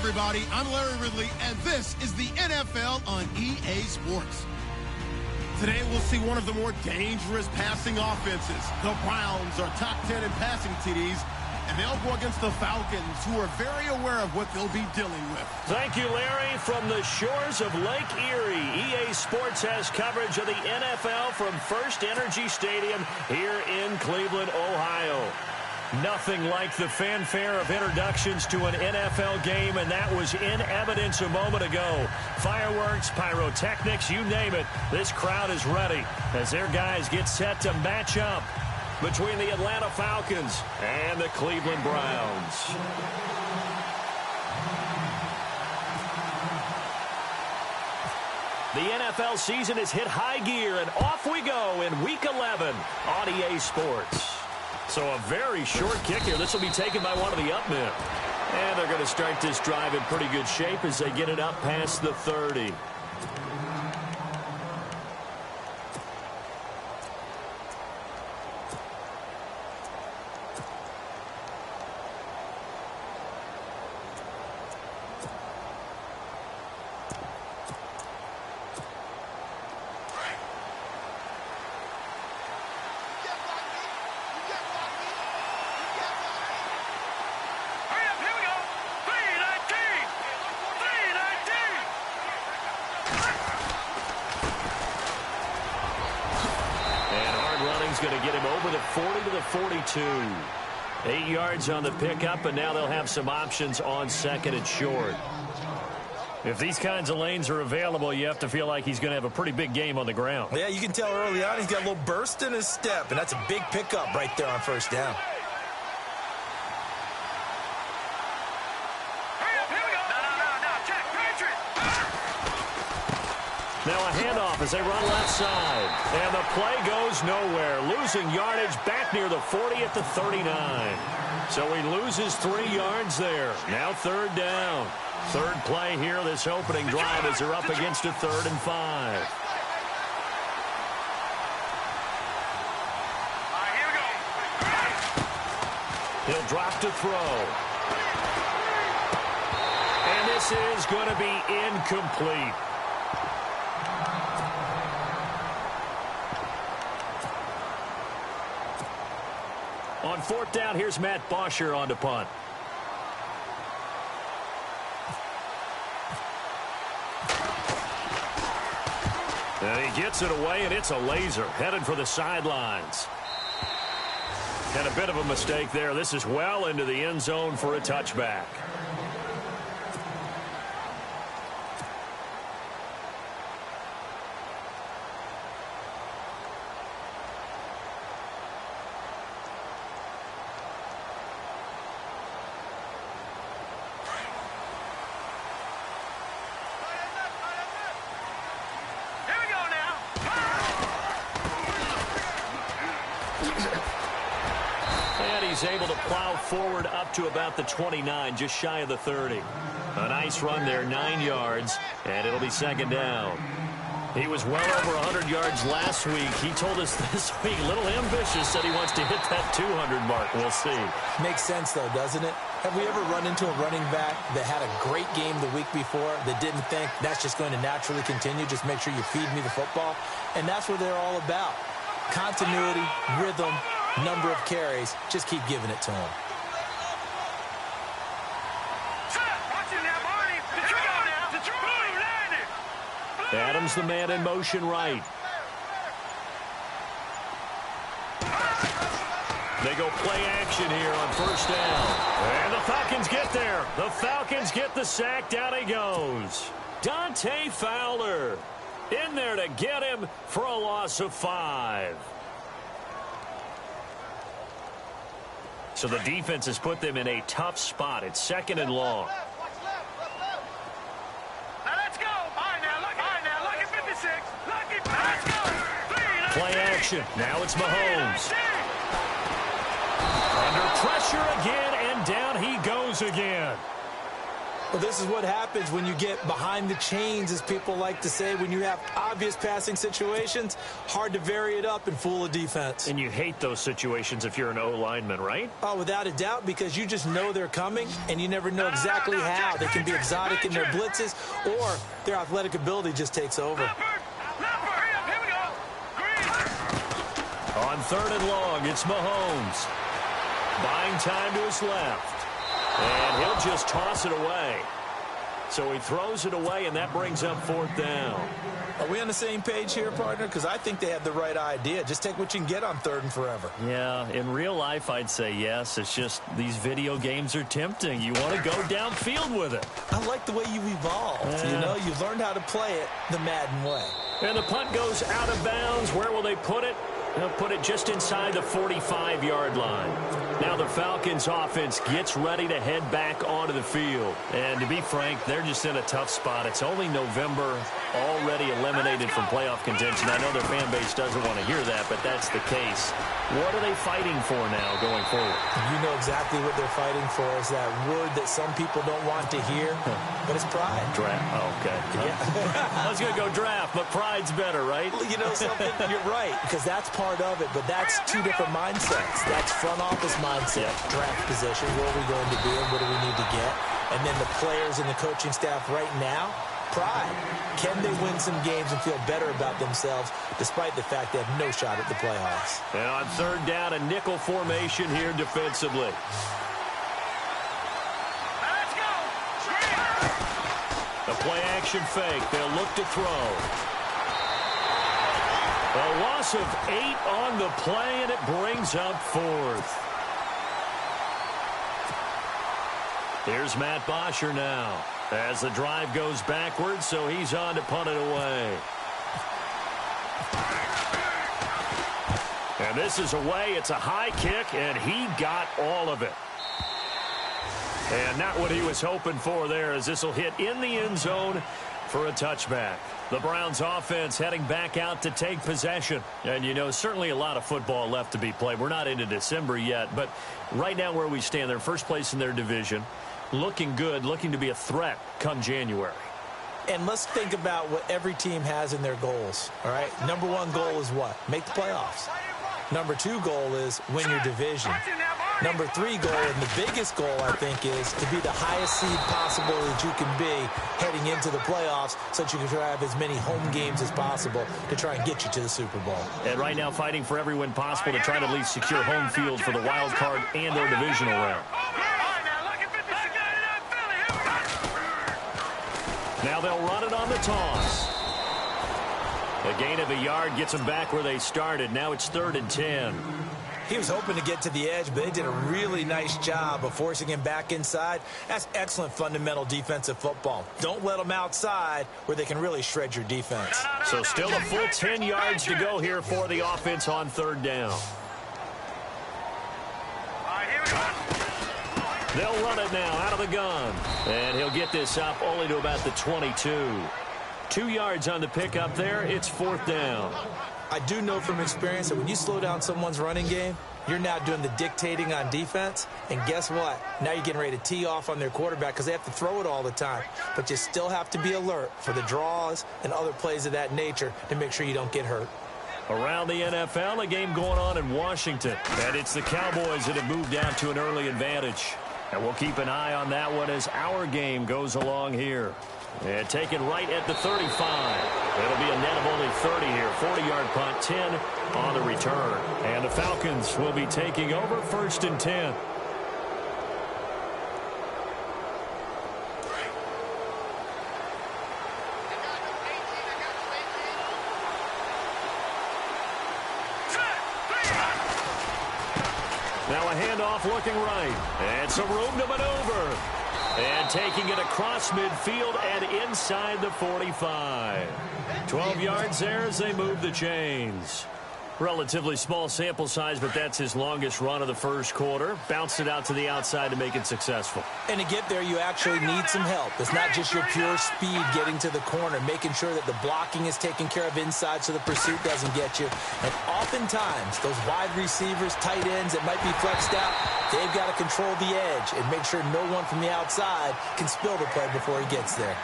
everybody. I'm Larry Ridley, and this is the NFL on EA Sports. Today, we'll see one of the more dangerous passing offenses. The Browns are top 10 in passing TDs, and they'll go against the Falcons, who are very aware of what they'll be dealing with. Thank you, Larry. From the shores of Lake Erie, EA Sports has coverage of the NFL from First Energy Stadium here in Cleveland, Ohio. Nothing like the fanfare of introductions to an NFL game, and that was in evidence a moment ago. Fireworks, pyrotechnics, you name it. This crowd is ready as their guys get set to match up between the Atlanta Falcons and the Cleveland Browns. The NFL season has hit high gear, and off we go in Week 11 on EA Sports. So a very short kick here. This will be taken by one of the up men. And they're going to start this drive in pretty good shape as they get it up past the 30. Going to get him over the 40 to the 42. 8 yards on the pickup, and now they'll have some options on second and short. If these kinds of lanes are available, you have to feel like he's going to have a pretty big game on the ground. Yeah, you can tell early on he's got a little burst in his step, and that's a big pickup right there on first down. Now a handoff as they run left side. And the play goes nowhere. Losing yardage back near the 40 at the 39. So he loses 3 yards there. Now third down. Third play here this opening drive as they're up against a 3rd and 5. He'll drop to throw. And this is going to be incomplete. On 4th down, here's Matt Bosher on to punt. And he gets it away, and it's a laser. Headed for the sidelines. And a bit of a mistake there. This is well into the end zone for a touchback. Able to plow forward up to about the 29, just shy of the 30. A nice run there, 9 yards, and it'll be 2nd down. He was well over 100 yards last week. He told us this week, a little ambitious, said he wants to hit that 200 mark. We'll see. Makes sense, though, doesn't it? Have we ever run into a running back that had a great game the week before that didn't think that's just going to naturally continue? Just make sure you feed me the football. And that's what they're all about. Continuity, rhythm, number of carries. Just keep giving it to him. Adams the man in motion right. They go play action here on 1st down. And the Falcons get there. The Falcons get the sack. Down he goes. Dante Fowler in there to get him for a loss of 5. So the defense has put them in a tough spot. It's 2nd and long. Play action. Now it's Mahomes. Under pressure again, and down he goes again. Well, this is what happens when you get behind the chains, as people like to say. When you have obvious passing situations, hard to vary it up and fool a defense. And you hate those situations if you're an O-lineman, right? Oh, without a doubt, because you just know they're coming, and you never know exactly how. They can be exotic in their blitzes, or their athletic ability just takes over. On 3rd and long, it's Mahomes. Buying time to his left. And he'll just toss it away. So he throws it away, and that brings up 4th down. Are we on the same page here, partner? Because I think they have the right idea. Just take what you can get on 3rd and forever. Yeah, in real life, I'd say yes. It's just these video games are tempting. You want to go downfield with it. I like the way you've evolved. You know, you've learned how to play it the Madden way. And the punt goes out of bounds. Where will they put it? They'll put it just inside the 45-yard line. Now the Falcons offense gets ready to head back onto the field. And to be frank, they're just in a tough spot. It's only November, already eliminated from playoff contention. I know their fan base doesn't want to hear that, but that's the case. What are they fighting for now going forward? You know exactly what they're fighting for. Is that word that some people don't want to hear, but it's pride. Draft. Oh, okay. Yeah. I was going to go draft, but pride's better, right? Well, you know something? You're right, because that's part of it, but that's two different mindsets. That's front office mindset, draft position, where are we going to be and what do we need to get? And then the players and the coaching staff right now, pride. Can they win some games and feel better about themselves despite the fact they have no shot at the playoffs? And on 3rd down, a nickel formation here defensively. Let's go. The play action fake. They'll look to throw. A loss of 8 on the play, and it brings up 4th. Here's Matt Bosher now as the drive goes backwards, so he's on to punt it away. And this is away. It's a high kick, and he got all of it. And not what he was hoping for there, as this will hit in the end zone for a touchback. The Browns offense heading back out to take possession. And, you know, certainly a lot of football left to be played. We're not into December yet, but right now where we stand, they're first place in their division. Looking good, looking to be a threat come January. And let's think about what every team has in their goals, all right? Number 1 goal is what? Make the playoffs. Number 2 goal is win your division. Number 3 goal, and the biggest goal, I think, is to be the highest seed possible that you can be heading into the playoffs so that you can try to have as many home games as possible to try and get you to the Super Bowl. And right now fighting for every win possible to try to at least secure home field for the wild card and or divisional round. Now they'll run it on the toss. A gain of a yard gets them back where they started. Now it's 3rd and 10. He was hoping to get to the edge, but they did a really nice job of forcing him back inside. That's excellent fundamental defensive football. Don't let them outside where they can really shred your defense. So still a full 10 yards to go here for the offense on 3rd down. They'll run it now out of the gun. And he'll get this up only to about the 22. 2 yards on the pickup there. It's 4th down. I do know from experience that when you slow down someone's running game, you're now doing the dictating on defense. And guess what? Now you're getting ready to tee off on their quarterback because they have to throw it all the time. But you still have to be alert for the draws and other plays of that nature to make sure you don't get hurt. Around the NFL, a game going on in Washington. And it's the Cowboys that have moved down to an early advantage. And we'll keep an eye on that one as our game goes along here. And taken right at the 35. It'll be a net of only 30 here. 40-yard punt, 10 on the return. And the Falcons will be taking over 1st and 10. Now a handoff looking right. And some room to maneuver. And taking it across midfield and inside the 45. 12 yards there as they move the chains. Relatively small sample size, but that's his longest run of the first quarter. Bounced it out to the outside to make it successful. And to get there, you actually need some help. It's not just your pure speed getting to the corner, making sure that the blocking is taken care of inside so the pursuit doesn't get you. And oftentimes, those wide receivers, tight ends that might be flexed out, they've got to control the edge and make sure no one from the outside can spill the play before he gets there.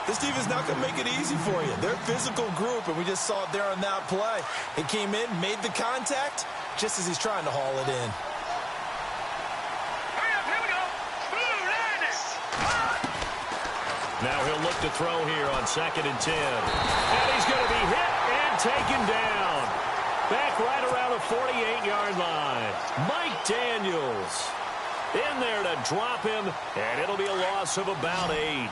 This defense not going to make it easy for you. They're a physical group, and we just saw it there on that play. He came in, made the contact, just as he's trying to haul it in. Here we go. Now he'll look to throw here on 2nd and 10. And he's going to be hit and taken down. Back right around the 48-yard line. Mike Daniels in there to drop him, and it'll be a loss of about 8.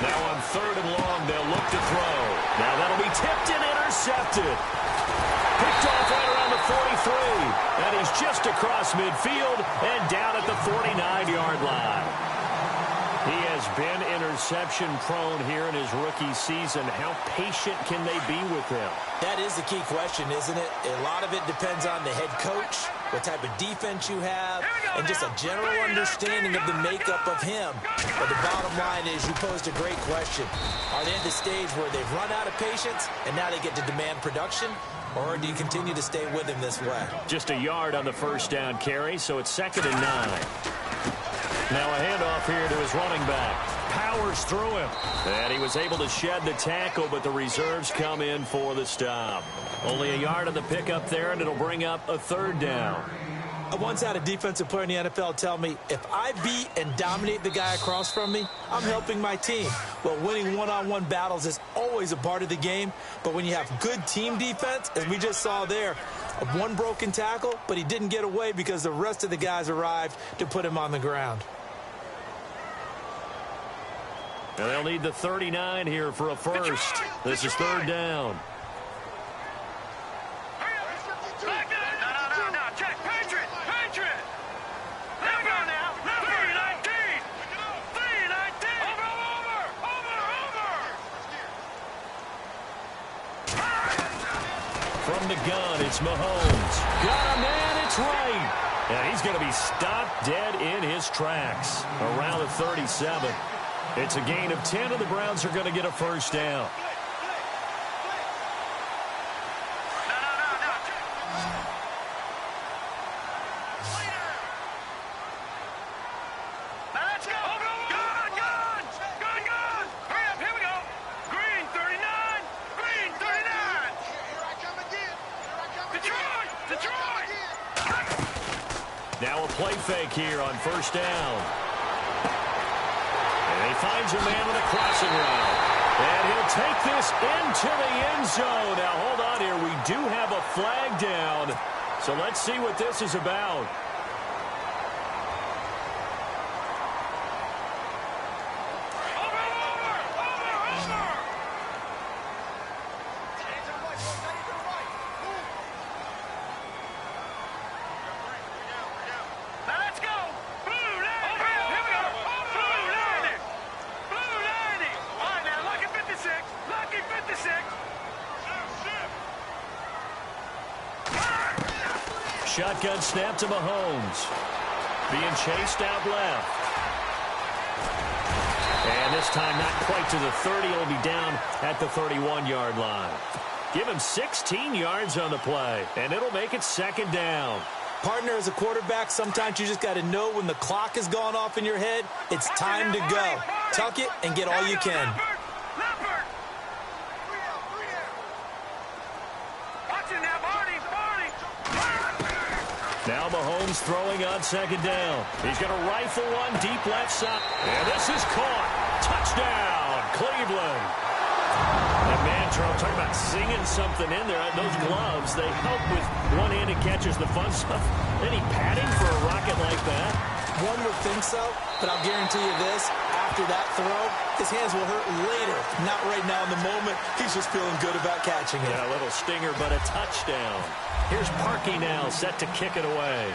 Now on 3rd and long, they'll look to throw. Now that'll be tipped and intercepted. Picked off right around the 43. And he's just across midfield and down at the 49-yard line. He has been interception-prone here in his rookie season. How patient can they be with him? That is the key question, isn't it? A lot of it depends on the head coach, what type of defense you have, and just a general understanding of the makeup of him. But the bottom line is you posed a great question. Are they at the stage where they've run out of patience and now they get to demand production? Or do you continue to stay with him this way? Just a yard on the first down carry, so it's 2nd and 9. Now a handoff here to his running back. Powers through him. And he was able to shed the tackle, but the reserves come in for the stop. Only a yard on the pickup there, and it'll bring up a 3rd down. I once had a defensive player in the NFL tell me, if I beat and dominate the guy across from me, I'm helping my team. Well, winning one-on-one battles is always a part of the game, but when you have good team defense, as we just saw there, one broken tackle, but he didn't get away because the rest of the guys arrived to put him on the ground. And they'll need the 39 here for a first. This is 3rd down. From the gun, it's Mahomes. Got a man, it's right. And he's going to be stopped dead in his tracks around the 37. It's a gain of 10, and the Browns are going to get a first down. Now a play fake here on 1st down. And he finds a man with a crossing route. And he'll take this into the end zone. Now, hold on here. We do have a flag down. So let's see what this is about. Shotgun snap to Mahomes. Being chased out left. And this time not quite to the 30. It'll be down at the 31-yard line. Give him 16 yards on the play, and it'll make it 2nd down. Partner, as a quarterback, sometimes you just got to know when the clock has gone off in your head, it's time to go. Tuck it and get all you can. Now Mahomes throwing on 2nd down. He's going to rifle one deep left side. And this is caught. Touchdown, Cleveland. And Mantrow talking about singing something in there. Those gloves, they help with one-handed catches, the fun stuff. Any padding for a rocket like that? One would think so, but I'll guarantee you this. After that throw, his hands will hurt later. Not right now in the moment. He's just feeling good about catching it. Yeah, a little stinger, but a touchdown. Here's Parkey now, set to kick it away.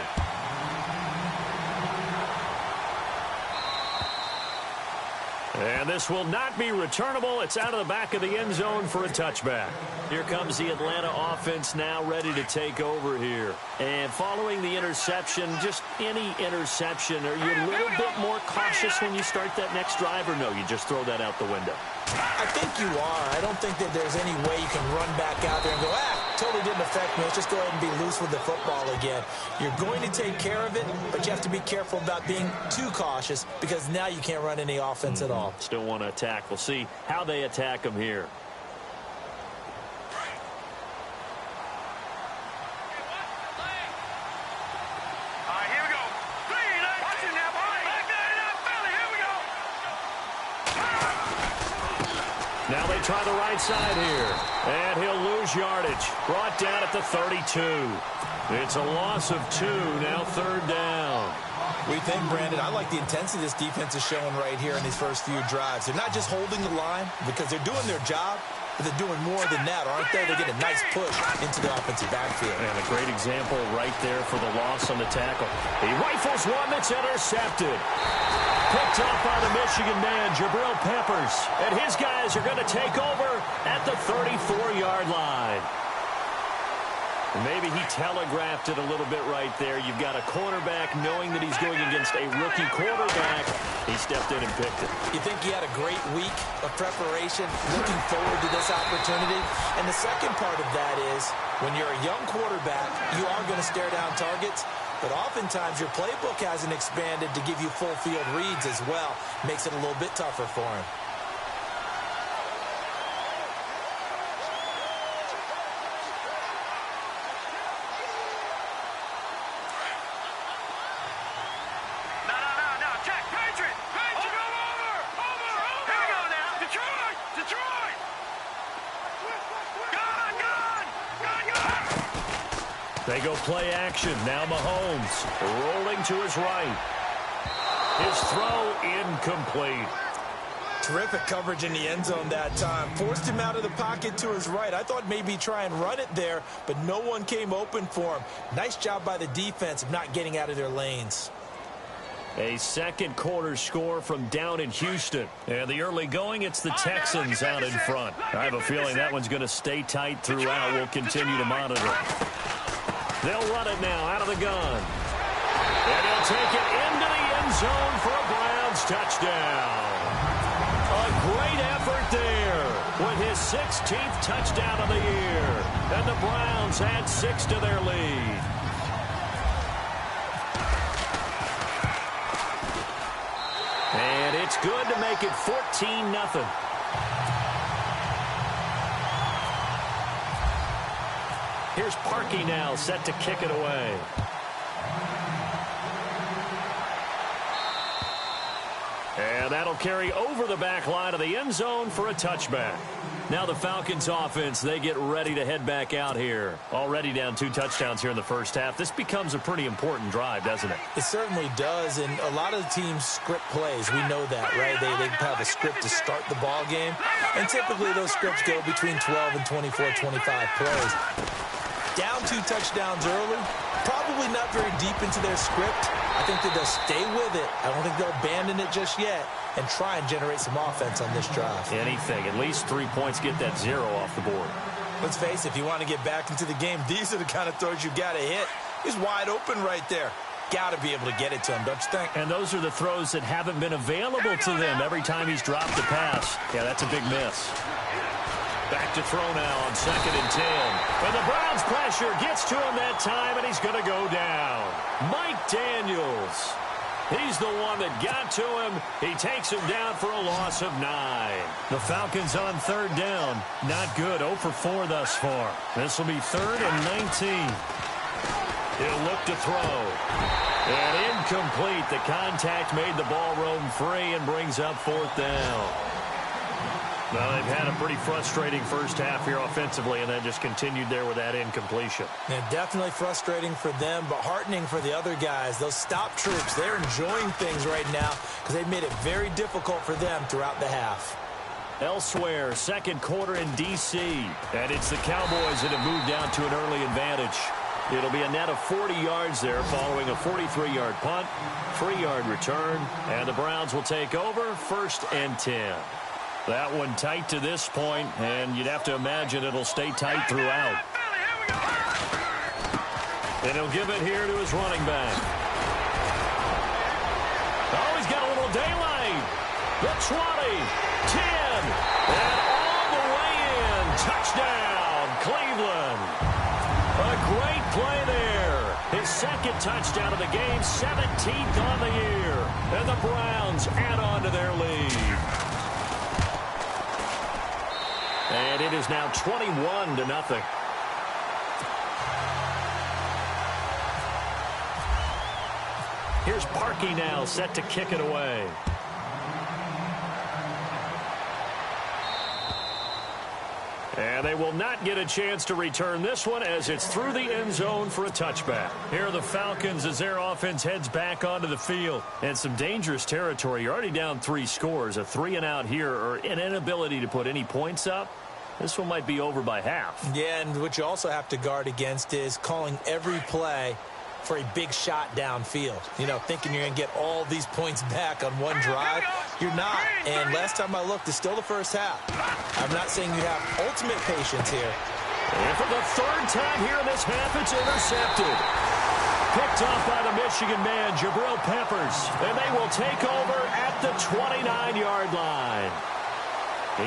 And this will not be returnable. It's out of the back of the end zone for a touchback. Here comes the Atlanta offense now ready to take over here. And following the interception, just any interception, are you a little bit more cautious when you start that next drive, or no, you just throw that out the window? I think you are. I don't think that there's any way you can run back out there and go, totally didn't affect me. Let's just go ahead and be loose with the football again. You're going to take care of it, but you have to be careful about being too cautious because now you can't run any offense at all. Still want to attack. We'll see how they attack them here. Now they try the right side here. And he'll lose yardage. Brought down at the 32. It's a loss of 2. Now 3rd down. We think, Brandon, I like the intensity this defense is showing right here in these first few drives. They're not just holding the line because they're doing their job, but they're doing more than that, aren't they? They get a nice push into the offensive backfield. And a great example right there for the loss on the tackle. He rifles one that's intercepted. Picked off by the Michigan man, Jabril Peppers. And his guys are going to take over at the 34-yard line. And maybe he telegraphed it a little bit right there. You've got a cornerback knowing that he's going against a rookie quarterback. He stepped in and picked it. You think he had a great week of preparation, looking forward to this opportunity? And the second part of that is, when you're a young quarterback, you are going to stare down targets. But oftentimes your playbook hasn't expanded to give you full field reads as well. Makes it a little bit tougher for him. No. Check. Patriot. Over. Here we go now. Detroit. Gone. They go play action. Now Mahomes rolling to his right. His throw incomplete. Terrific coverage in the end zone that time. Forced him out of the pocket to his right. I thought maybe try and run it there, but no one came open for him. Nice job by the defense of not getting out of their lanes. A second quarter score from down in Houston. And the early going, it's the Texans out in front. I have a feeling that one's going to stay tight throughout. We'll continue to monitor. They'll run it now out of the gun. And he'll take it into the end zone for a Browns touchdown. A great effort there with his 16th touchdown of the year. And the Browns add 6 to their lead. And it's good to make it 14-0. Here's Parkey now, set to kick it away. And that'll carry over the back line of the end zone for a touchback. Now the Falcons offense, they get ready to head back out here. Already down 2 touchdowns here in the first half. This becomes a pretty important drive, doesn't it? It certainly does, and a lot of the teams script plays. We know that, right? They have a script to start the ball game, and typically those scripts go between 12 and 24, 25 plays. Down 2 touchdowns early, probably not very deep into their script. I think that they'll stay with it. I don't think they'll abandon it just yet and try and generate some offense on this drive. Anything. At least 3 points, get that 0 off the board. Let's face it, if you want to get back into the game, these are the kind of throws you got to hit. He's wide open right there. Got to be able to get it to him, don't you think? And those are the throws that haven't been available to them every time he's dropped the pass. Yeah, that's a big miss. Back to throw now on 2nd and 10. And the Browns pressure gets to him that time, and he's going to go down. Mike Daniels. He's the one that got to him. He takes him down for a loss of 9. The Falcons on 3rd down. Not good. 0 for 4 thus far. This will be 3rd and 19. He'll look to throw. And incomplete. The contact made the ball roam free and brings up 4th down. Well, they've had a pretty frustrating first half here offensively, and then just continued there with that incompletion. And definitely frustrating for them, but heartening for the other guys. Those stop troops, they're enjoying things right now because they've made it very difficult for them throughout the half. Elsewhere, second quarter in D.C., and it's the Cowboys that have moved down to an early advantage. It'll be a net of 40 yards there following a 43-yard punt, 3-yard return, and the Browns will take over 1st and 10. That one tight to this point, and you'd have to imagine it'll stay tight throughout. And he'll give it here to his running back. Oh, he's got a little daylight. The 20, 10, and all the way in. Touchdown, Cleveland. A great play there. His 2nd touchdown of the game, 17th on the year. And the Browns add on to their lead. And it is now 21-0. Here's Parkey now, set to kick it away. And they will not get a chance to return this one as it's through the end zone for a touchback. Here are the Falcons as their offense heads back onto the field. And some dangerous territory. You're already down 3 scores. A 3-and-out here or an inability to put any points up. This one might be over by half. Yeah, and what you also have to guard against is calling every play for a big shot downfield. You know, thinking you're going to get all these points back on one drive. You're not. And last time I looked, it's still the first half. I'm not saying you have ultimate patience here. And for the 3rd time here in this half, it's intercepted. Picked off by the Michigan man, Jabril Peppers. And they will take over at the 29-yard line.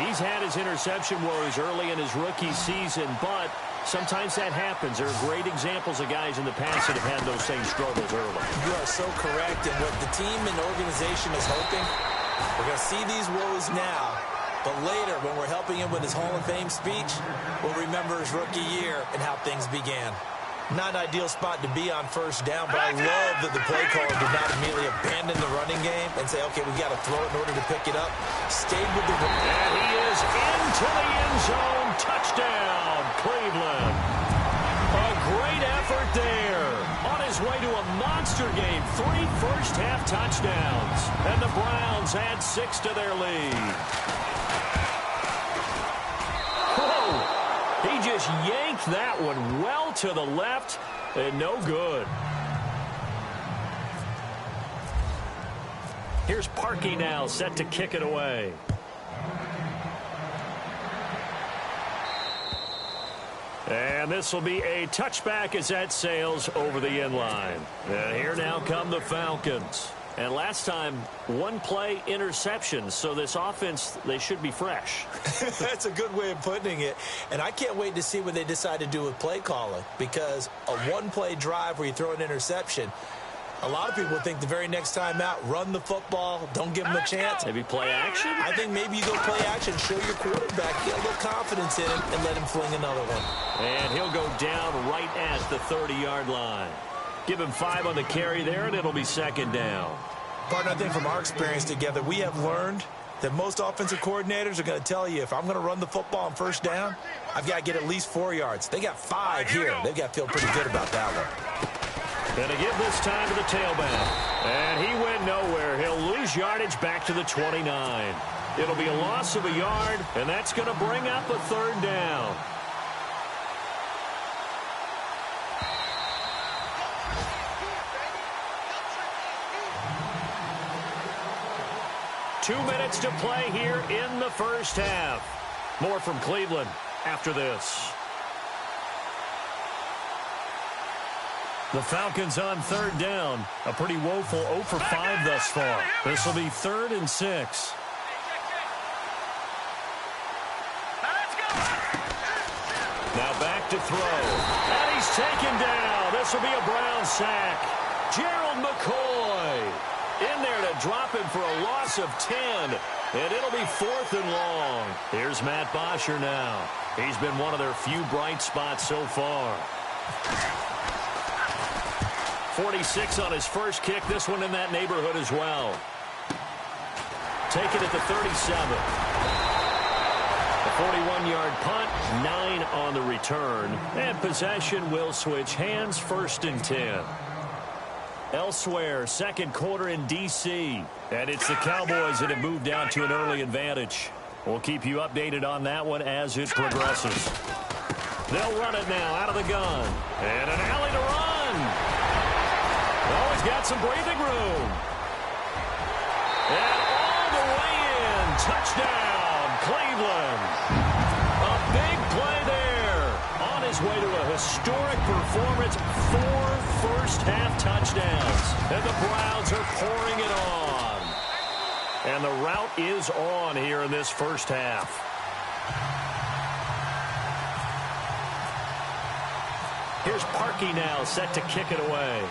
He's had his interception woes early in his rookie season, but sometimes that happens. There are great examples of guys in the past that have had those same struggles early. You are so correct. And what the team and organization is hoping, we're going to see these woes now, but later when we're helping him with his Hall of Fame speech, we'll remember his rookie year and how things began. Not an ideal spot to be on 1st down, but I love that the play caller did not immediately abandon the running game and say, okay, we got to throw it in order to pick it up. Stayed with the run. And he is into the end zone. Touchdown, Cleveland. A great effort there. On his way to a monster game. 3 first-half touchdowns. And the Browns add 6 to their lead. Whoa. He just yanked that one well to the left and no good. Here's Parkey now, set to kick it away. And this will be a touchback as that sails over the end line. And here now come the Falcons. And last time, 1 play interception. So this offense, they should be fresh. That's a good way of putting it. And I can't wait to see what they decide to do with play calling. Because a 1-play drive where you throw an interception, a lot of people think the very next time out, run the football, don't give them a chance. Maybe play action? I think maybe you go play action, show your quarterback, get a little confidence in him, and let him fling another one. And he'll go down right at the 30-yard line. Give him 5 on the carry there, and it'll be 2nd down. Partner, I think from our experience together, we have learned that most offensive coordinators are going to tell you, if I'm going to run the football on 1st down, I've got to get at least 4 yards. They got 5 here. They've got to feel pretty good about that one. Going to give this time to the tailback. And he went nowhere. He'll lose yardage back to the 29. It'll be a loss of a yard, and that's going to bring up a 3rd down. Two minutes to play here in the first half. More from Cleveland after this. The Falcons on 3rd down. A pretty woeful 0 for 5 thus far. This will be 3rd and 6. Now back to throw. And he's taken down. This will be a Brown sack. Gerald McCoy in there to drop him for a loss of 10. And it'll be 4th and long. Here's Matt Bosher now. He's been one of their few bright spots so far. 46 on his first kick. This one in that neighborhood as well. Take it at the 37. A 41-yard punt, 9 on the return. And possession will switch hands, 1st and 10. Elsewhere, second quarter in D.C. And it's the Cowboys that have moved down to an early advantage. We'll keep you updated on that one as it progresses. They'll run it now out of the gun. And an alley to run. Oh, he's got some breathing room. And all the way in. Touchdown, Cleveland. A big play there. On his way to a historic performance. 4 first-half touchdowns. And the Browns are pouring it on. And the route is on here in this first half. Here's Parkey now, set to kick it away.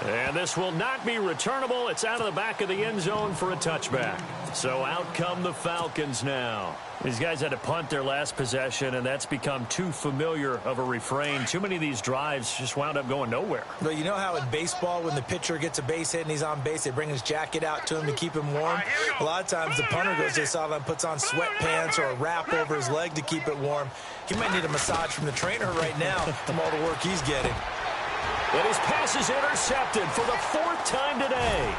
And this will not be returnable. It's out of the back of the end zone for a touchback. So out come the Falcons now. These guys had to punt their last possession, and that's become too familiar of a refrain. Too many of these drives just wound up going nowhere. Well, you know how in baseball, when the pitcher gets a base hit and he's on base, they bring his jacket out to him to keep him warm? A lot of times the punter goes to the sideline, puts on sweatpants or a wrap over his leg to keep it warm. He might need a massage from the trainer right now from all the work he's getting. And his pass is intercepted for the 4th time today.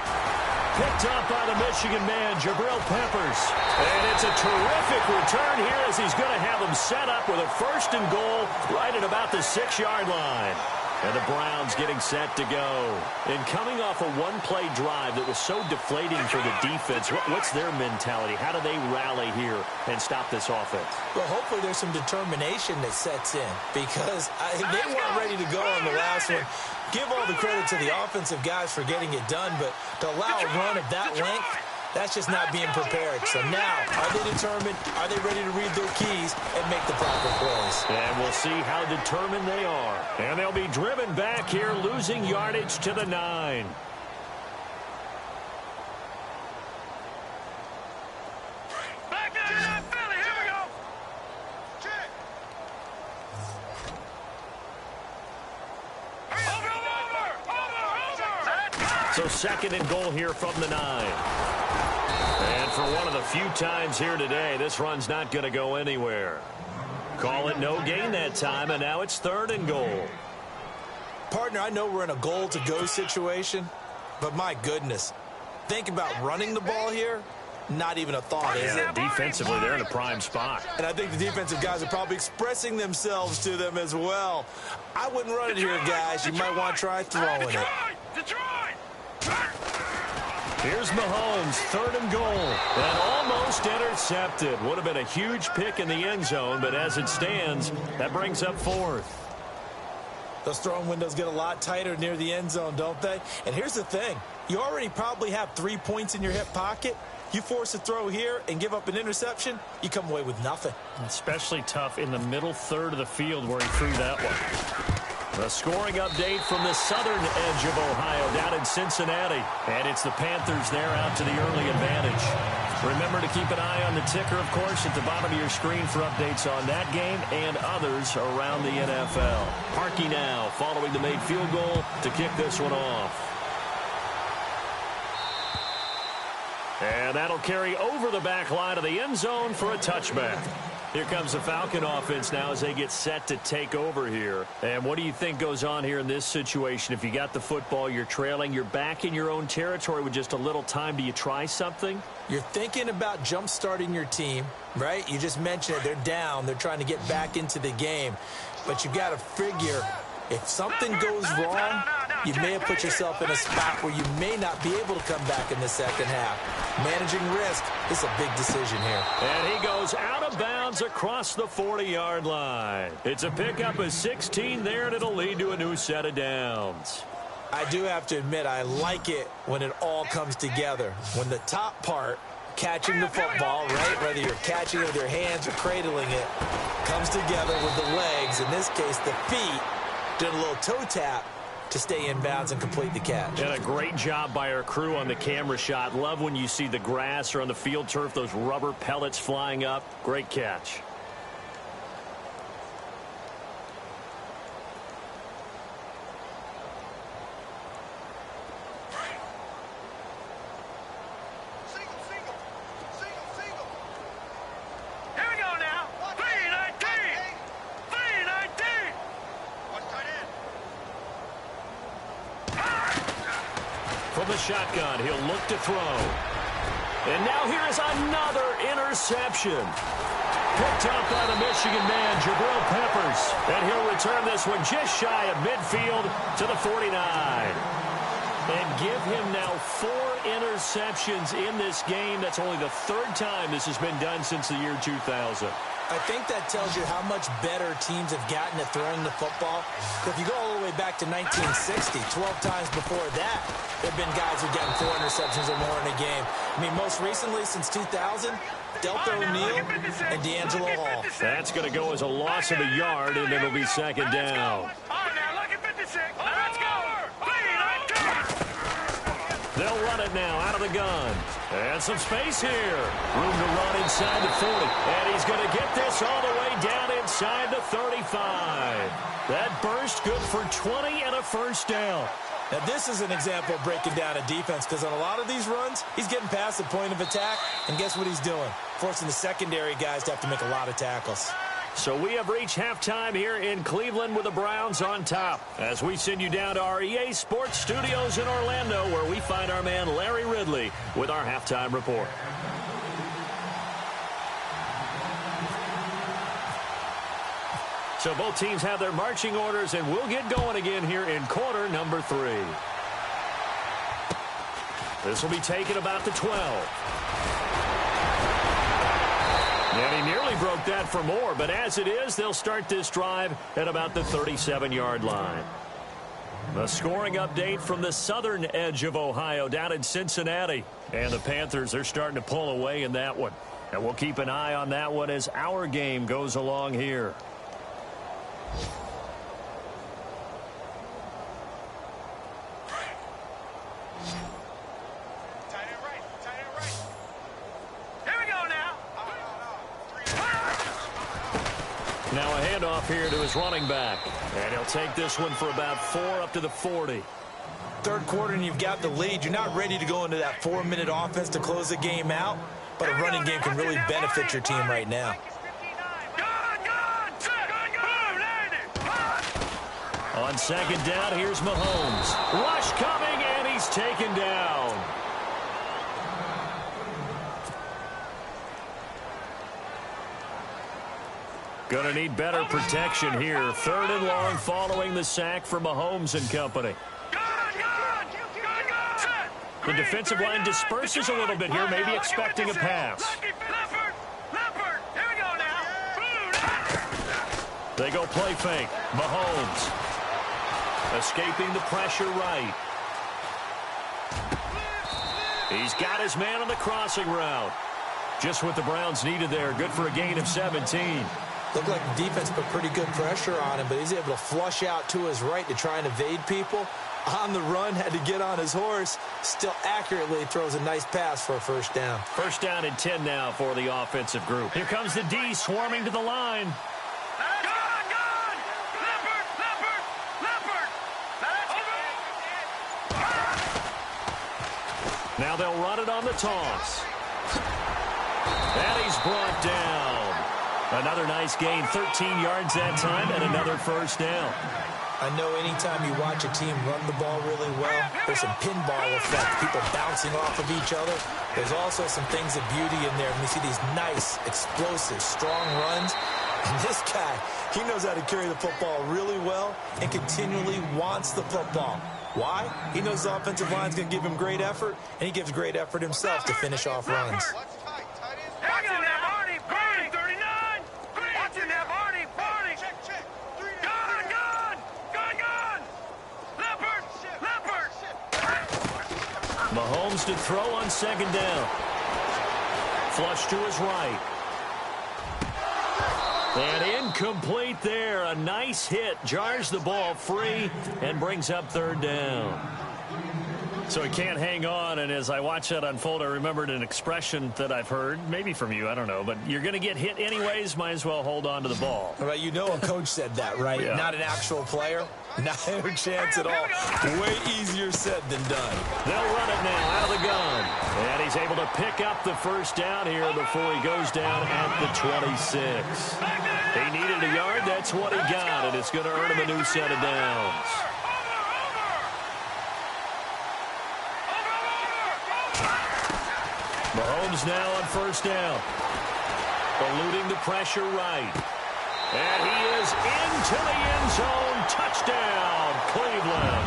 Picked up by the Michigan man, Jabril Peppers. And it's a terrific return here as he's going to have them set up with a 1st and goal right at about the 6-yard line. And the Browns getting set to go. And coming off a one-play drive that was so deflating for the defense, what's their mentality? How do they rally here and stop this offense? Well, hopefully there's some determination that sets in because they weren't ready to go on the last one. Give all the credit to the offensive guys for getting it done, but to allow a run of that length, that's just not being prepared. So now, are they determined? Are they ready to read their keys and make the proper plays? And we'll see how determined they are. And they'll be driven back here, losing yardage to the 9. Back down, Philly. Here we go. Check. Over. So 2nd and goal here from the 9. And for one of the few times here today, this run's not going to go anywhere. Call it no gain that time, and now it's 3rd and goal. Partner, I know we're in a goal-to-go situation, but my goodness, think about running the ball here. Not even a thought, is it? Defensively, they're in a prime spot. And I think the defensive guys are probably expressing themselves to them as well. I wouldn't run it here, guys. You might want to try throwing it. Here's Mahomes, 3rd and goal. And almost intercepted. Would have been a huge pick in the end zone, but as it stands, that brings up 4th. Those throwing windows get a lot tighter near the end zone, don't they? And here's the thing. You already probably have 3 points in your hip pocket. You force a throw here and give up an interception, you come away with nothing. Especially tough in the middle third of the field where he threw that one. A scoring update from the southern edge of Ohio down in Cincinnati. And it's the Panthers there out to the early advantage. Remember to keep an eye on the ticker, of course, at the bottom of your screen for updates on that game and others around the NFL. Parkey now following the made field goal to kick this one off. And that'll carry over the back line of the end zone for a touchback. Here comes the Falcon offense now as they get set to take over here. And what do you think goes on here in this situation? If you got the football, you're trailing, you're back in your own territory with just a little time. Do you try something? You're thinking about jump-starting your team, right? You just mentioned it. They're down. They're trying to get back into the game. But you've got to figure if something goes wrong, you may have put yourself in a spot where you may not be able to come back in the second half. Managing risk is a big decision here. And he goes out of bounds across the 40-yard line. It's a pickup of 16 there, and it'll lead to a new set of downs. I do have to admit, I like it when it all comes together. When the top part, catching the football, right, whether you're catching it with your hands or cradling it, comes together with the legs, in this case the feet, did a little toe tap to stay in bounds and complete the catch. And a great job by our crew on the camera shot. Love when you see the grass or on the field turf, those rubber pellets flying up. Great catch. From the shotgun, he'll look to throw. And now here is another interception. Picked up by the Michigan man, Jabril Peppers. And he'll return this one just shy of midfield to the 49. And give him now 4 interceptions in this game. That's only the 3rd time this has been done since the year 2000. I think that tells you how much better teams have gotten at throwing the football. If you go all the way back to 1960, 12 times before that, there have been guys who've gotten 4 interceptions or more in a game. I mean, most recently, since 2000, Delta O'Neal and D'Angelo Hall. That's going to go as a loss of a yard, and it'll be 2nd down. They'll run it now out of the gun. And some space here. Room to run inside the 40. And he's going to get this all the way down inside the 35. That burst good for 20 and a 1st down. Now, this is an example of breaking down a defense, because on a lot of these runs, he's getting past the point of attack, and guess what he's doing? Forcing the secondary guys to have to make a lot of tackles. So we have reached halftime here in Cleveland with the Browns on top, as we send you down to our EA Sports Studios in Orlando, where we find our man Larry Ridley with our halftime report. So both teams have their marching orders, and we'll get going again here in quarter number 3. This will be taken about the 12. And he nearly broke that for more, but as it is, they'll start this drive at about the 37-yard line. A scoring update from the southern edge of Ohio down in Cincinnati. And the Panthers are starting to pull away in that one. And we'll keep an eye on that one as our game goes along here. Now a handoff here to his running back. And he'll take this one for about 4 up to the 40. 3rd quarter and you've got the lead. You're not ready to go into that 4-minute offense to close the game out, but a running game can really benefit your team right now. On 2nd down, here's Mahomes. Rush coming, and he's taken down. Gonna need better protection here. 3rd and long following the sack for Mahomes and company. The defensive line disperses a little bit here, maybe expecting a pass. They go play fake. Mahomes escaping the pressure right. He's got his man on the crossing route. Just what the Browns needed there. Good for a gain of 17. Looked like the defense put pretty good pressure on him, but he's able to flush out to his right to try and evade people. On the run, had to get on his horse. Still accurately throws a nice pass for a 1st down. 1st down and 10 now for the offensive group. Here comes the D swarming to the line. Now they'll run it on the toss. And he's brought down. Another nice gain, 13 yards that time, and another 1st down. I know anytime you watch a team run the ball really well, there's some pinball effect, people bouncing off of each other. There's also some things of beauty in there. And you see these nice, explosive, strong runs. And this guy, he knows how to carry the football really well and continually wants the football. Why? He knows the offensive line's going to give him great effort, and he gives great effort himself to finish off runs. Mahomes to throw on 2nd down. Flush to his right. And incomplete there. A nice hit. Jars the ball free and brings up 3rd down. So he can't hang on, and as I watch that unfold, I remembered an expression that I've heard, maybe from you, I don't know, but you're going to get hit anyways, might as well hold on to the ball. Right, you know a coach said that, right? Yeah. Not an actual player. Not a chance at all. Way easier said than done. They'll run it now out of the gun. And he's able to pick up the 1st down here before he goes down at the 26. He needed a yard, that's what he got, and it's going to earn him a new set of downs. Mahomes now on first down. Eluding the pressure right. And he is into the end zone. Touchdown, Cleveland.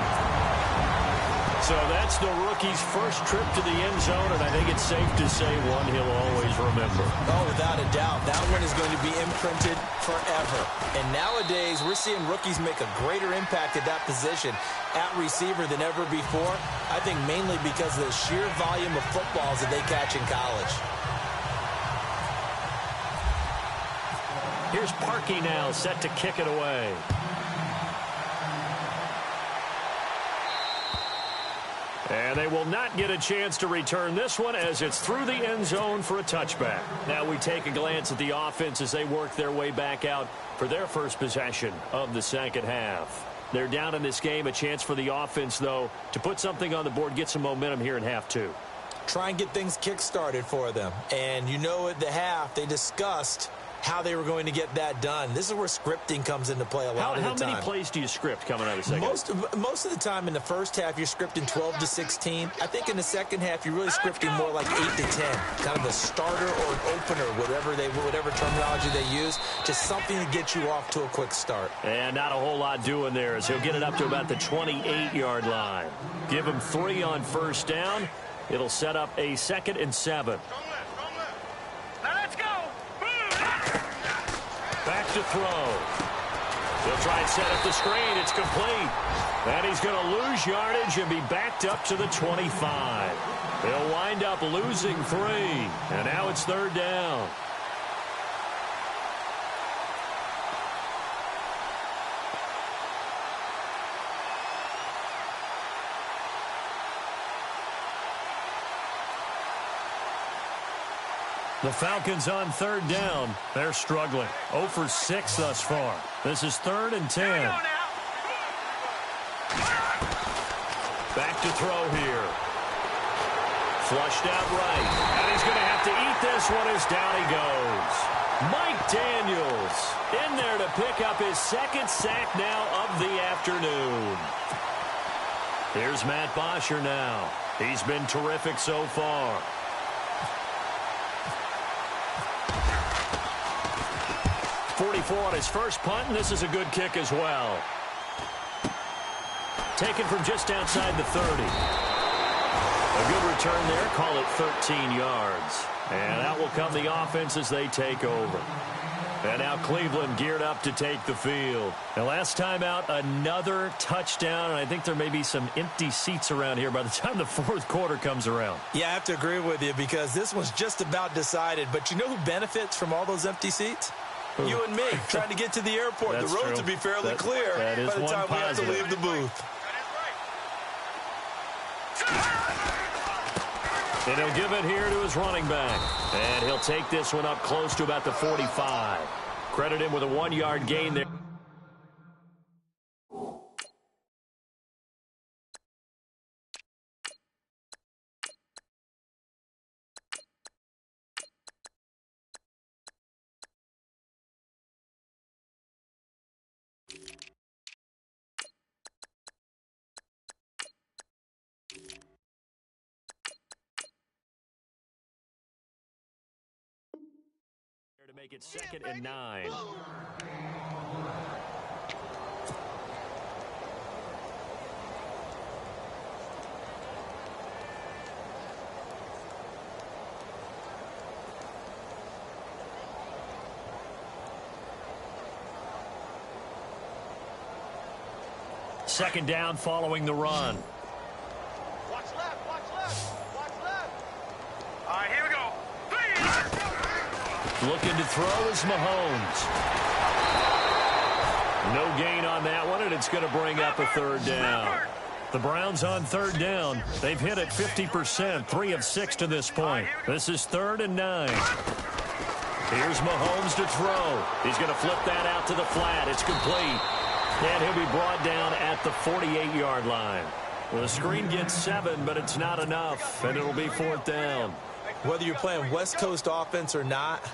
So that's the rookie's first trip to the end zone, and I think it's safe to say one he'll always remember. Oh, without a doubt. That one is going to be imprinted forever. And nowadays, we're seeing rookies make a greater impact at that position at receiver than ever before. I think mainly because of the sheer volume of footballs that they catch in college. Here's Parkey now, set to kick it away. And they will not get a chance to return this one as it's through the end zone for a touchback. Now we take a glance at the offense as they work their way back out for their first possession of the second half. They're down in this game. A chance for the offense, though, to put something on the board, get some momentum here in half two. Try and get things kick-started for them. And you know at the half, they discussed how they were going to get that done. This is where scripting comes into play a lot of the time. How many plays do you script coming out of the second? Most of the time in the first half, you're scripting 12 to 16. I think in the second half, you're really scripting more like 8 to 10. Kind of a starter or an opener, whatever terminology they use. Just something to get you off to a quick start. And not a whole lot doing there as he'll get it up to about the 28-yard line. Give him 3 on first down. It'll set up a 2nd and 7. Back to throw. He'll try and set up the screen. It's complete. And he's going to lose yardage and be backed up to the 25. They'll wind up losing 3. And now it's 3rd down. The Falcons on 3rd down. They're struggling. 0 for 6 thus far. This is 3rd and 10. Back to throw here. Flushed out right. And he's going to have to eat this one as down he goes. Mike Daniels in there to pick up his 2nd sack now of the afternoon. Here's Matt Bosher now. He's been terrific so far. 44 on his first punt, and this is a good kick as well. Taken from just outside the 30. A good return there, call it 13 yards. And out will come the offense as they take over. And now Cleveland geared up to take the field. And last time out, another touchdown, and I think there may be some empty seats around here by the time the 4th quarter comes around. Yeah, I have to agree with you because this was just about decided. But you know who benefits from all those empty seats? You and me, trying to get to the airport. The roads will be fairly clear by the time we have to leave the booth. And he'll give it here to his running back. And he'll take this one up close to about the 45. Credit him with a 1-yard gain there. To make it 2nd and 9. Second down following the run. Watch left, watch left, watch left. All right, here we go. Looking to throw is Mahomes. No gain on that one, and it's going to bring up a 3rd down. The Browns on 3rd down. They've hit it 50%, 3 of 6 to this point. This is 3rd and 9. Here's Mahomes to throw. He's going to flip that out to the flat. It's complete. And he'll be brought down at the 48-yard line. Well, the screen gets 7, but it's not enough, and it'll be 4th down. Whether you're playing West Coast offense or not,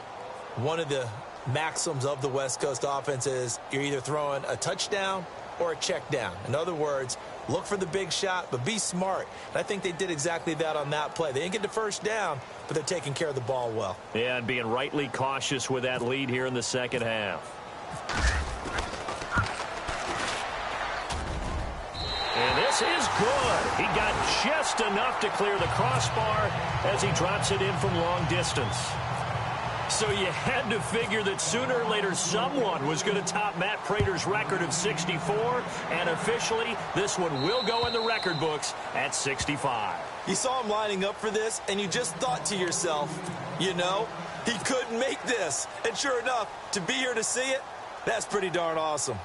one of the maxims of the West Coast offense is you're either throwing a touchdown or a check down. In other words, Look for the big shot, but be smart. And I think they did exactly that on that play. They didn't get the first down, but they're taking care of the ball well. Yeah, and being rightly cautious with that lead here in the second half. And this is good. He got just enough to clear the crossbar as he drops it in from long distance. So you had to figure that sooner or later someone was going to top Matt Prater's record of 64, and officially this one will go in the record books at 65. You saw him lining up for this, and you just thought to yourself, you know, he couldn't make this. And sure enough, to be here to see it, that's pretty darn awesome.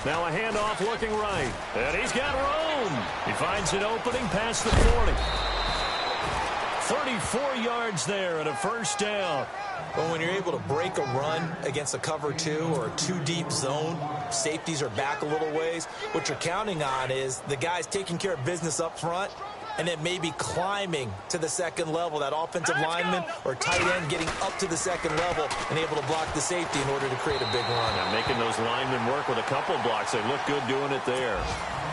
Now a handoff looking right. And he's got room. He finds an opening past the 40. 34 yards there and a first down. Well, when you're able to break a run against a cover 2 or a 2-deep zone, safeties are back a little ways. What you're counting on is the guys taking care of business up front and then maybe climbing to the second level, that offensive lineman or tight end getting up to the second level and able to block the safety in order to create a big run. Yeah, making those linemen work with a couple blocks. They look good doing it there.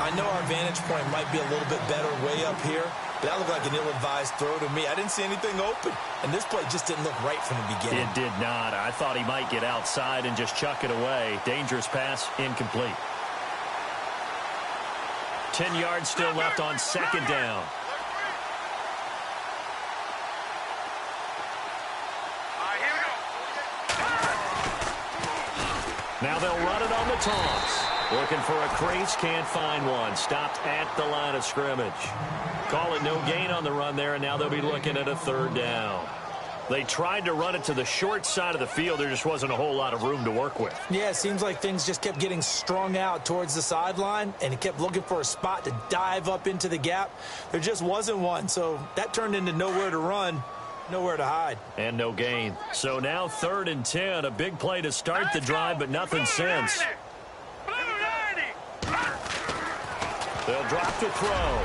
I know our vantage point might be a little bit better way up here, but that looked like an ill-advised throw to me. I didn't see anything open, and this play just didn't look right from the beginning. It did not. I thought he might get outside and just chuck it away. Dangerous pass, incomplete. 10 yards still left on second down. Now they'll run it on the toss. Looking for a crease, can't find one. Stopped at the line of scrimmage. Call it no gain on the run there, and now they'll be looking at a third down. They tried to run it to the short side of the field. There just wasn't a whole lot of room to work with. Yeah, it seems like things just kept getting strung out towards the sideline, and he kept looking for a spot to dive up into the gap. There just wasn't one, so that turned into nowhere to run, nowhere to hide. And no gain. So now 3rd and 10, a big play to start the drive, but nothing since. They'll drop to throw.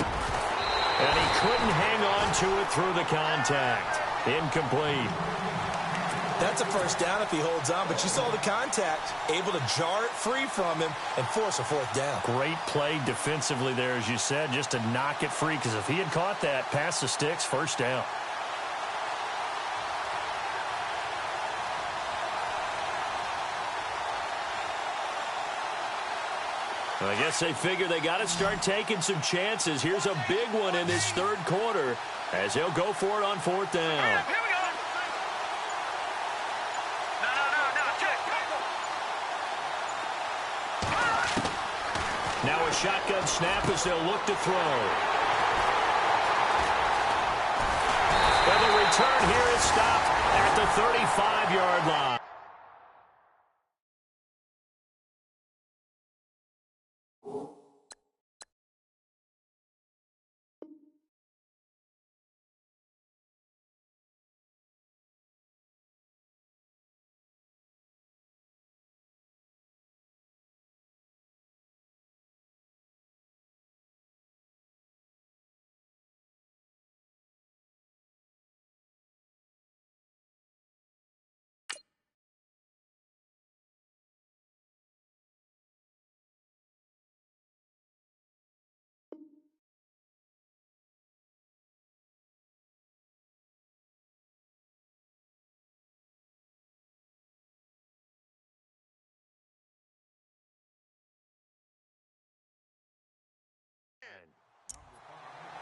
And he couldn't hang on to it through the contact. Incomplete. That's a first down if he holds on, but you saw the contact, able to jar it free from him and force a 4th down. Great play defensively there, as you said, just to knock it free, because if he had caught that, past the sticks, first down. I guess they figure they got to start taking some chances. Here's a big one in this 3rd quarter as they'll go for it on 4th down. Here we go. No, check. Now a shotgun snap as they'll look to throw. And the return here is stopped at the 35-yard line.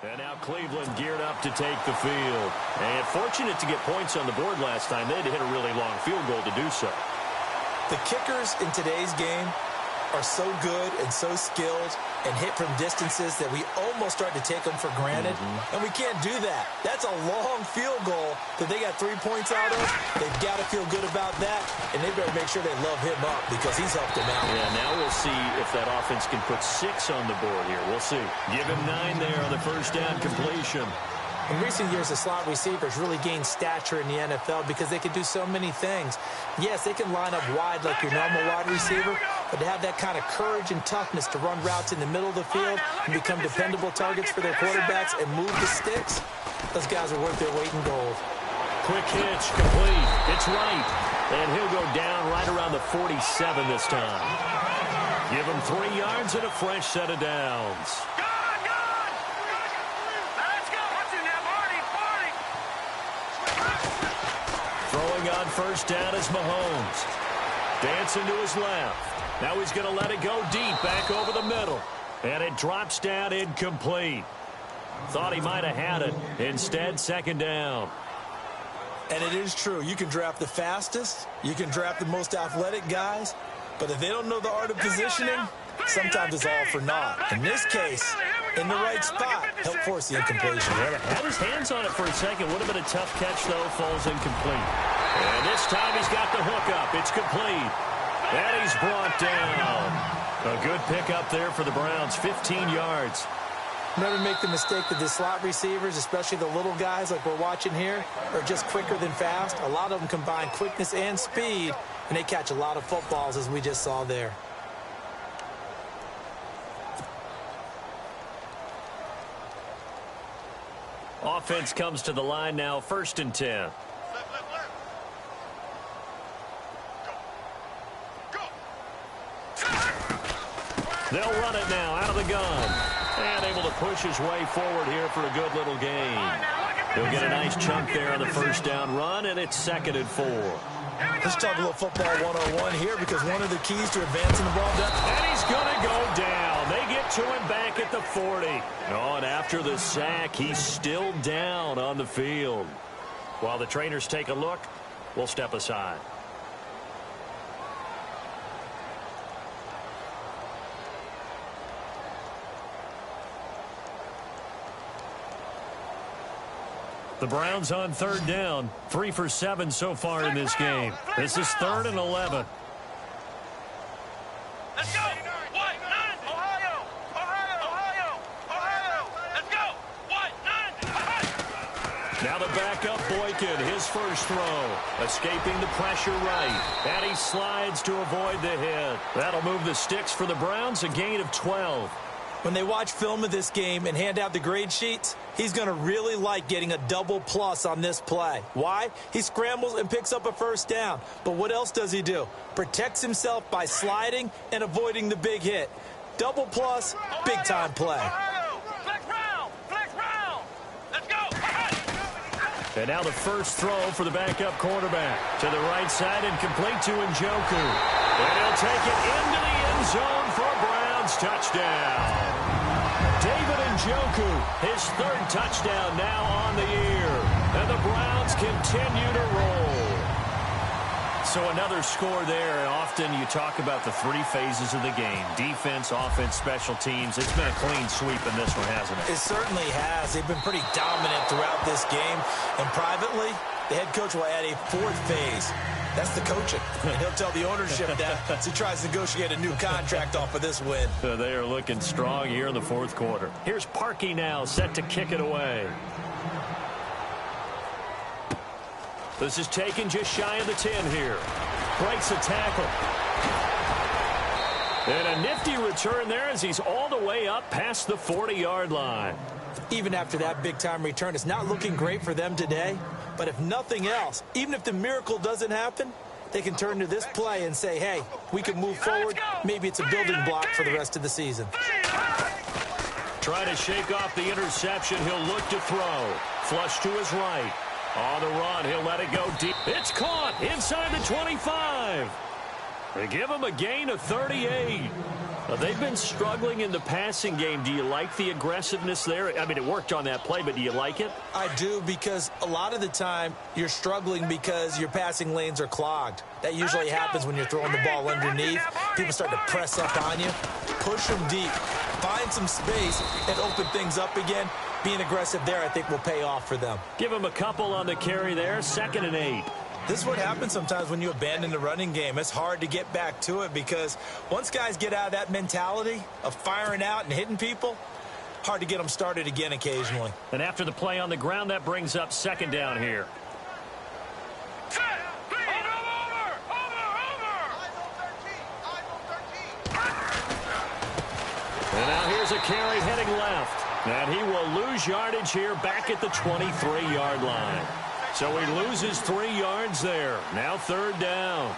And now Cleveland geared up to take the field. And fortunate to get points on the board last time. They had to hit a really long field goal to do so. The kickers in today's game are so good and so skilled and hit from distances that we almost start to take them for granted. And we can't do that. That's a long field goal that they got 3 points out of. They've got to feel good about that, and they better make sure they love him up because he's helped them out. Yeah, now we'll see if that offense can put 6 on the board here. We'll see. Give him 9 there on the first down completion. In recent years, the slot receivers really gained stature in the NFL because they can do so many things. Yes, they can line up wide like your normal wide receiver, but to have that kind of courage and toughness to run routes in the middle of the field and become dependable targets for their quarterbacks and move the sticks, those guys are worth their weight in gold. Quick hitch, complete. It's right. And he'll go down right around the 47 this time. Give him 3 yards and a fresh set of downs. Throwing on first down is Mahomes. Dancing to his left. Now he's going to let it go deep back over the middle. And it drops down incomplete. Thought he might have had it. Instead, second down. And it is true. You can draft the fastest. You can draft the most athletic guys. But if they don't know the art of positioning, sometimes it's all for naught. In this case, in the right spot, helped force the incompletion. Well, had his hands on it for a second. Would have been a tough catch, though. Falls incomplete. And this time he's got the hook up. It's complete. And he's brought down. A good pickup there for the Browns. 15 yards. Never make the mistake that the slot receivers, especially the little guys like we're watching here, are just quicker than fast. A lot of them combine quickness and speed, and they catch a lot of footballs, as we just saw there. Offense comes to the line now, 1st and 10. They'll run it now out of the gun. And able to push his way forward here for a good little gain. He'll get a nice chunk there on the first down run, and it's 2nd and 4. Let's talk a little football 101 here, because one of the keys to advancing the ball down. And he's going to go down. They get to him back at the 40. Oh, and after the sack, he's still down on the field. While the trainers take a look, we'll step aside. The Browns on 3rd down. 3 for 7 so far in this game. This is 3rd and 11. Let's go! What? 9! Ohio! Ohio! Ohio! Ohio! Let's go! What? 9! Ohio! Now the backup Boykin, his first throw. Escaping the pressure right. And he slides to avoid the hit. That'll move the sticks for the Browns, a gain of 12. When they watch film of this game and hand out the grade sheets, he's going to really like getting a double plus on this play. Why? He scrambles and picks up a first down. But what else does he do? Protects himself by sliding and avoiding the big hit. Double plus, big time play. Flex round! Flex round! Let's go! And now the first throw for the backup quarterback. To the right side and complete to Njoku. And he'll take it into the end zone for a Browns touchdown. David Njoku, his 3rd touchdown now on the year. And the Browns continue to roll. So another score there. And often you talk about the 3 phases of the game. Defense, offense, special teams. It's been a clean sweep in this one, hasn't it? It certainly has. They've been pretty dominant throughout this game. And privately, the head coach will add a 4th phase. That's the coaching. And he'll tell the ownership that as he tries to negotiate a new contract off of this win. They are looking strong here in the 4th quarter. Here's Parkey now, set to kick it away. This is taken just shy of the 10 here. Breaks a tackle. And a nifty return there as he's all the way up past the 40-yard line. Even after that big-time return, it's not looking great for them today. But if nothing else, even if the miracle doesn't happen, they can turn to this play and say, hey, we can move forward. Maybe it's a building block for the rest of the season. Trying to shake off the interception. He'll look to throw. Flush to his right. On the run, he'll let it go deep. It's caught inside the 25. They give him a gain of 38. They've been struggling in the passing game. Do you like the aggressiveness there? I mean, it worked on that play, but do you like it? I do, because a lot of the time you're struggling because your passing lanes are clogged. That usually happens when you're throwing the ball underneath. People start to press up on you. Push them deep. Find some space and open things up again. Being aggressive there, I think, will pay off for them. Give him a couple on the carry there. 2nd and 8. This is what happens sometimes when you abandon the running game. It's hard to get back to it because once guys get out of that mentality of firing out and hitting people, Hard to get them started again occasionally. And after the play on the ground, that brings up second down here. And now here's a carry heading left. And he will lose yardage here back at the 23-yard line. So he loses 3 yards there. Now third down.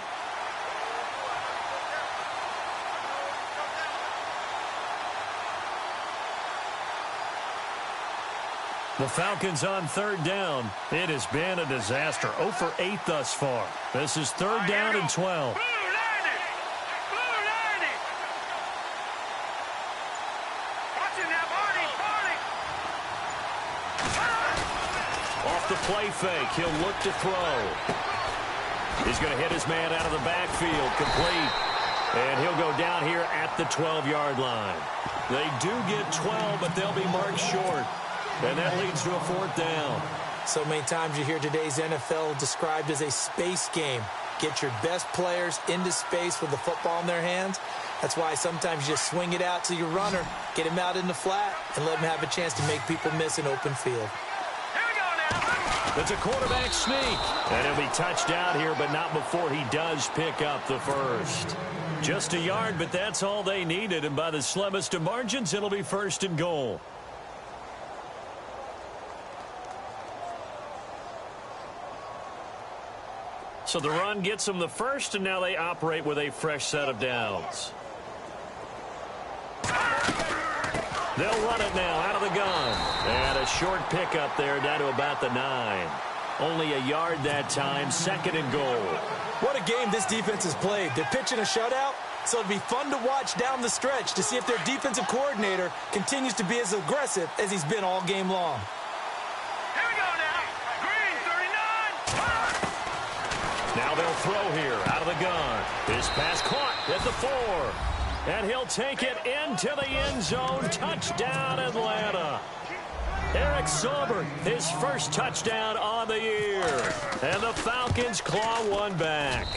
The Falcons on third down. It has been a disaster. 0 for 8 thus far. This is third down and 12. Off the play fake, he'll look to throw. He's going to hit his man out of the backfield, complete. And he'll go down here at the 12-yard line. They do get 12, but they'll be marked short. And that leads to a fourth down. So many times you hear today's NFL described as a space game. Get your best players into space with the football in their hands. That's why sometimes you just swing it out to your runner, get him out in the flat, and let him have a chance to make people miss an open field. It's a quarterback sneak. And he'll be touched down here, but not before he does pick up the first. Just a yard, but that's all they needed. And by the slimmest of margins, it'll be first and goal. So the run gets them the first, and now they operate with a fresh set of downs. They'll run it now out of the gun. And a short pickup there down to about the 9. Only a yard that time, second and goal. What a game this defense has played. They're pitching a shutout, so it'll be fun to watch down the stretch to see if their defensive coordinator continues to be as aggressive as he's been all game long. Here we go now. Green, 39. Now they'll throw here out of the gun. His pass caught at the 4. And he'll take it into the end zone. Touchdown, Atlanta. Eric Silver, his first touchdown on the year. And the Falcons claw one back.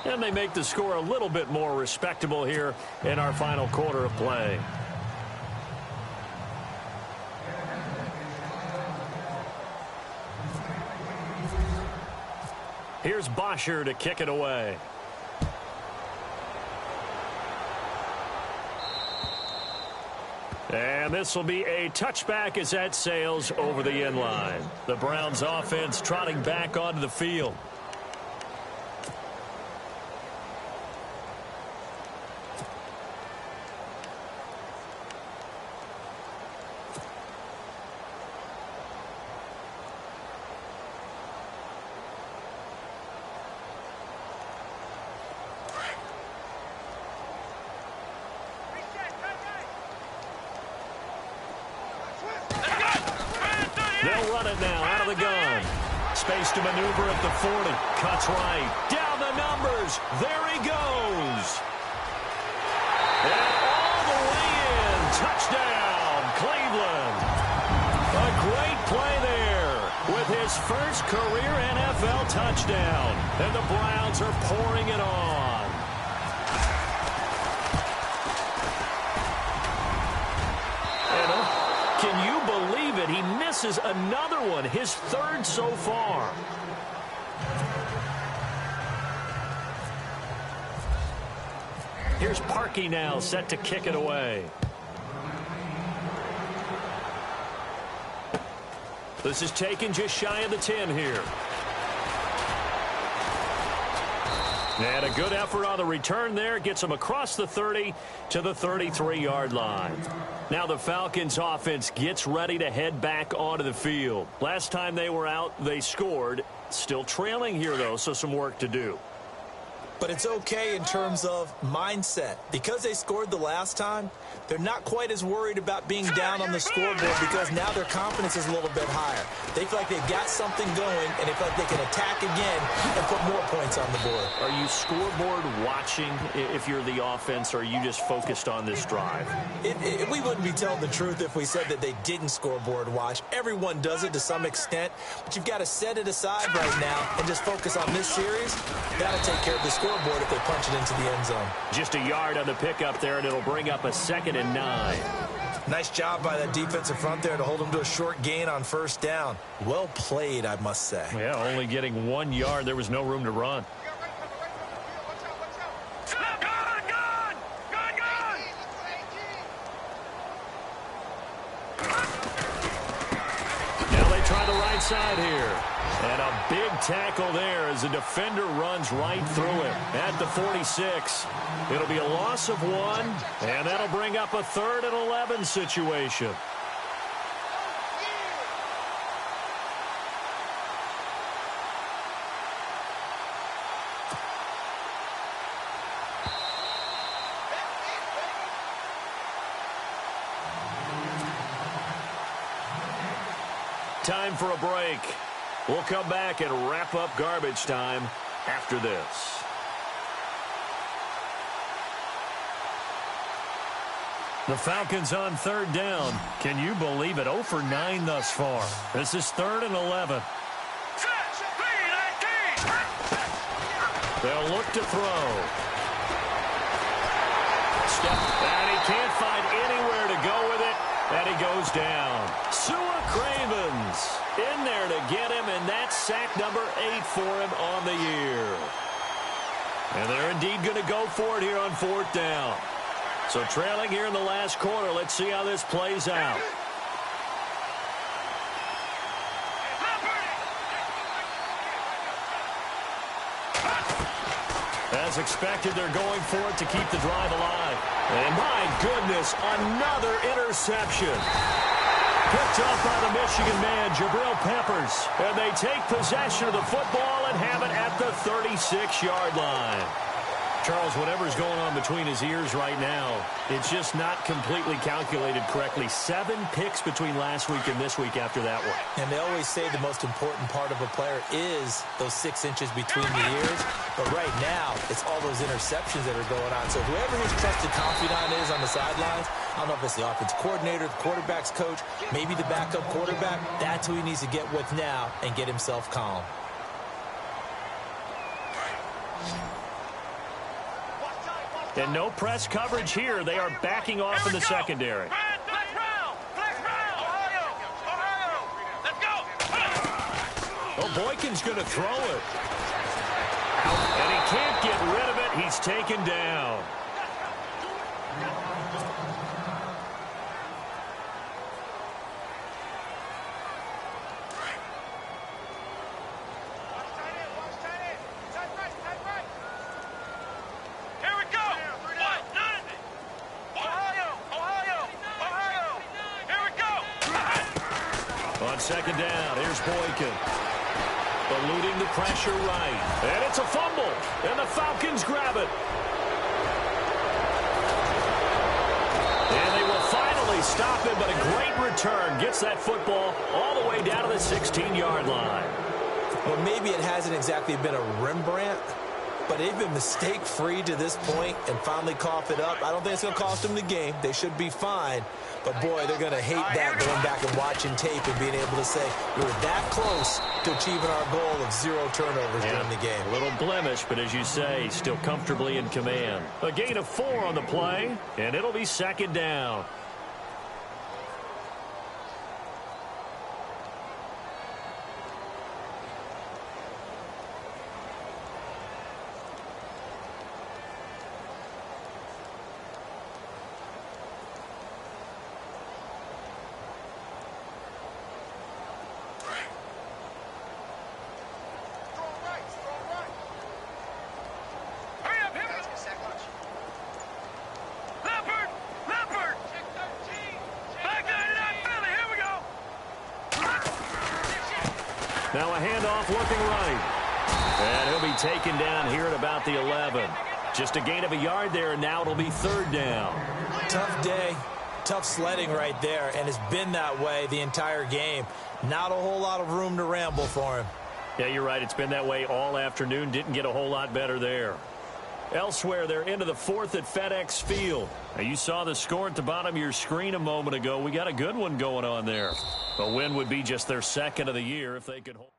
And they make the score a little bit more respectable here in our final quarter of play. Here's Bosher to kick it away. And this will be a touchback as that sails over the end line. The Browns offense trotting back onto the field. They'll run it now out of the gun. Space to maneuver at the 40. Cuts right. Down the numbers. There he goes. And all the way in. Touchdown, Cleveland. A great play there with his first career NFL touchdown. And the Browns are pouring it on. Can you believe it? He misses another one, his third so far. Here's Parkey now, set to kick it away. This is taken just shy of the 10 here. And a good effort on the return there. Gets them across the 30 to the 33-yard line. Now the Falcons offense gets ready to head back onto the field. Last time they were out, they scored. Still trailing here, though, so some work to do. But it's okay in terms of mindset. Because they scored the last time, they're not quite as worried about being down on the scoreboard because now their confidence is a little bit higher. They feel like they've got something going, and they feel like they can attack again and put more points on the board. Are you scoreboard watching if you're the offense, or are you just focused on this drive? We wouldn't be telling the truth if we said that they didn't scoreboard watch. Everyone does it to some extent, but you've got to set it aside right now and just focus on this series. That'll take care of the scoreboard if they punch it into the end zone. Just a yard on the pickup there, and it'll bring up a 2nd and 9. Nice job by that defensive front there to hold him to a short gain on first down. Well played, I must say. Yeah, only getting 1 yard. There was no room to run. Now they try the right side here. And a big tackle there as the defender runs right through him at the 46. It'll be a loss of 1, and that'll bring up a 3rd and 11 situation. Time for a break. We'll come back and wrap up garbage time after this. The Falcons on 3rd down. Can you believe it? 0 for 9 thus far. This is 3rd and 11. They'll look to throw. And he can't find anywhere to go with it. And he goes down. Cravens in there to get him, and that's sack number 8 for him on the year. And they're indeed going to go for it here on 4th down. So trailing here in the last quarter. Let's see how this plays out. As expected, they're going for it to keep the drive alive. And my goodness, another interception. Picked up by the Michigan man, Jabril Peppers. And they take possession of the football and have it at the 36-yard line. Charles, whatever's going on between his ears right now, it's just not completely calculated correctly. 7 picks between last week and this week after that one. And they always say the most important part of a player is those 6 inches between the ears. But right now, it's all those interceptions that are going on. So whoever his trusted confidant is on the sidelines, I don't know if it's the offensive coordinator, the quarterback's coach, maybe the backup quarterback, that's who he needs to get with now and get himself calm. And no press coverage here. They are backing off in the secondary. Oh, Boykin's going to throw it. And he can't get rid of it. He's taken down. On 2nd down, here's Boykin. Eluding the pressure right. And it's a fumble. And the Falcons grab it. And they will finally stop him, but a great return. Gets that football all the way down to the 16-yard line. Well, maybe it hasn't exactly been a Rembrandt, but they've been mistake-free to this point and finally cough it up. I don't think it's going to cost them the game. They should be fine. But, boy, they're going to hate that going back and watching tape and being able to say we were that close to achieving our goal of 0 turnovers during the game. A little blemish, but as you say, still comfortably in command. A gain of 4 on the play, and it'll be 2nd down. Now a handoff looking right. And he'll be taken down here at about the 11. Just a gain of a yard there, and now it'll be 3rd down. Tough day, tough sledding right there, and it's been that way the entire game. Not a whole lot of room to ramble for him. Yeah, you're right. It's been that way all afternoon. Didn't get a whole lot better there. Elsewhere, they're into the 4th at FedEx Field. Now, you saw the score at the bottom of your screen a moment ago. We got a good one going on there. A win would be just their 2nd of the year if they could hold.